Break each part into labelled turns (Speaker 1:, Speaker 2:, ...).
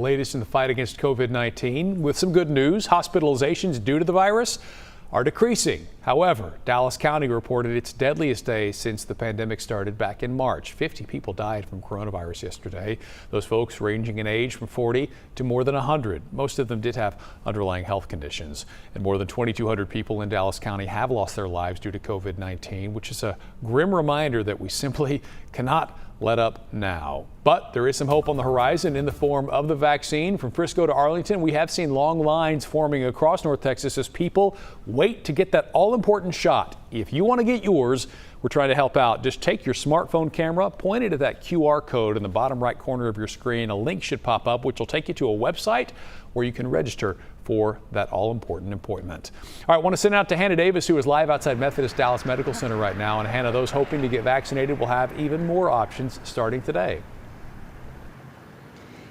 Speaker 1: Latest in the fight against COVID-19 with some good news. Hospitalizations due to the virus are decreasing. However, Dallas County reported its deadliest day since the pandemic started back in March. 50 people died from coronavirus yesterday. Those folks ranging in age from 40 to more than 100. Most of them did have underlying health conditions. And more than 2,200 people in Dallas County have lost their lives due to COVID-19, which is a grim reminder that we simply cannot let up now. But there is some hope on the horizon in the form of the vaccine. From Frisco to Arlington, we have seen long lines forming across North Texas as people wait to get that all-important shot. If you want to get yours, we're trying to help out. Just take your smartphone camera, point it at that QR code in the bottom right corner of your screen. A link should pop up, which will take you to a website where you can register for that all-important appointment. All right, I want to send out to Hannah Davis, who is live outside Methodist Dallas Medical Center right now. And Hannah, those hoping to get vaccinated will have even more options starting today.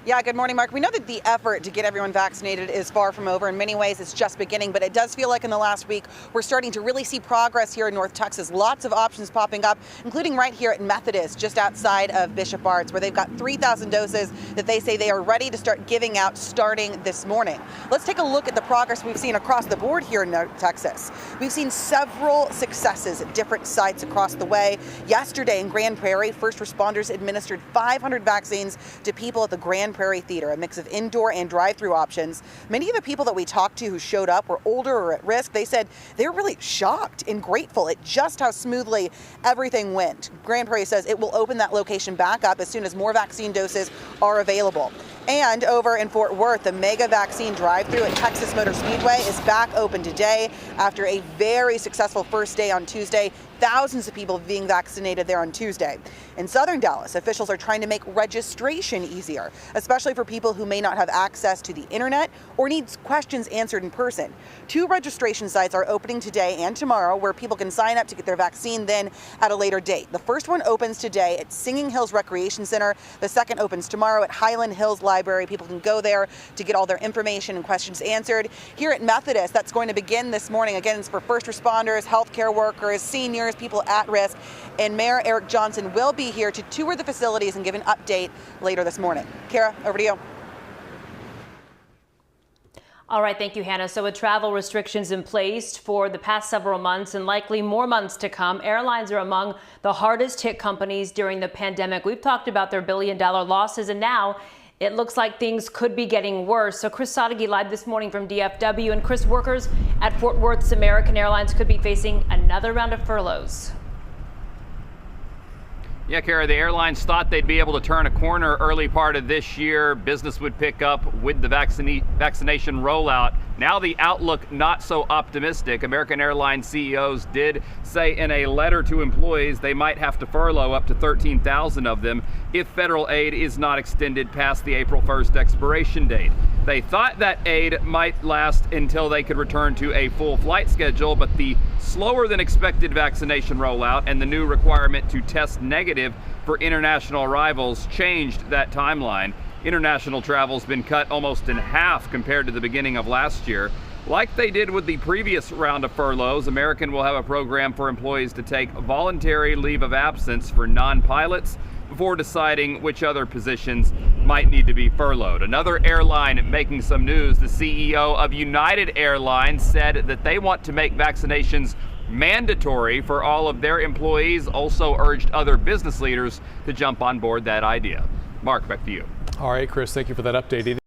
Speaker 2: Yeah, good morning, Mark. We know that the effort to get everyone vaccinated is far from over. In many ways, it's just beginning, but it does feel like in the last week, we're starting to really see progress here in North Texas. Lots of options popping up, including right here at Methodist, just outside of Bishop Arts, where they've got 3,000 doses that they say they are ready to start giving out starting this morning. Let's take a look at the progress we've seen across the board here in North Texas. We've seen several successes at different sites across the way. Yesterday in Grand Prairie, first responders administered 500 vaccines to people at the Grand Prairie Theater, a mix of indoor and drive-through options. Many of the people that we talked to who showed up were older or at risk. They said they were really shocked and grateful at just how smoothly everything went. Grand Prairie says it will open that location back up as soon as more vaccine doses are available. And over in Fort Worth, the mega vaccine drive-through at Texas Motor Speedway is back open today after a very successful first day on Tuesday. Thousands of people being vaccinated there on Tuesday. In southern Dallas, officials are trying to make registration easier, especially for people who may not have access to the internet or need questions answered in person. 2 registration sites are opening today and tomorrow where people can sign up to get their vaccine then at a later date. The first one opens today at Singing Hills Recreation Center. The second opens tomorrow at Highland Hills Library. People can go there to get all their information and questions answered. Here at Methodist, that's going to begin this morning. Again, it's for first responders, healthcare workers, seniors, people at risk. And Mayor Eric Johnson will be here to tour the facilities and give an update later this morning. Kara, over to you.
Speaker 3: All right, thank you, Hannah. So with travel restrictions in place for the past several months and likely more months to come, airlines are among the hardest hit companies during the pandemic. We've talked about their billion-dollar losses, and now it looks like things could be getting worse. So Chris Sadeghi live this morning from DFW. And Chris, workers at Fort Worth's American Airlines could be facing another round of furloughs.
Speaker 4: Yeah, Kara, the airlines thought they'd be able to turn a corner early part of this year. Business would pick up with the vaccination rollout. Now the outlook not so optimistic. American Airlines CEOs did say in a letter to employees they might have to furlough up to 13,000 of them if federal aid is not extended past the April 1st expiration date. They thought that aid might last until they could return to a full flight schedule, but the slower than expected vaccination rollout and the new requirement to test negative for international arrivals changed that timeline. International travel's been cut almost in half compared to the beginning of last year. Like they did with the previous round of furloughs, American will have a program for employees to take voluntary leave of absence for non-pilots before deciding which other positions might need to be furloughed. Another airline making some news, the CEO of United Airlines said that they want to make vaccinations mandatory for all of their employees, also urged other business leaders to jump on board that idea. Mark, back to you.
Speaker 1: All right, Chris, thank you for that update.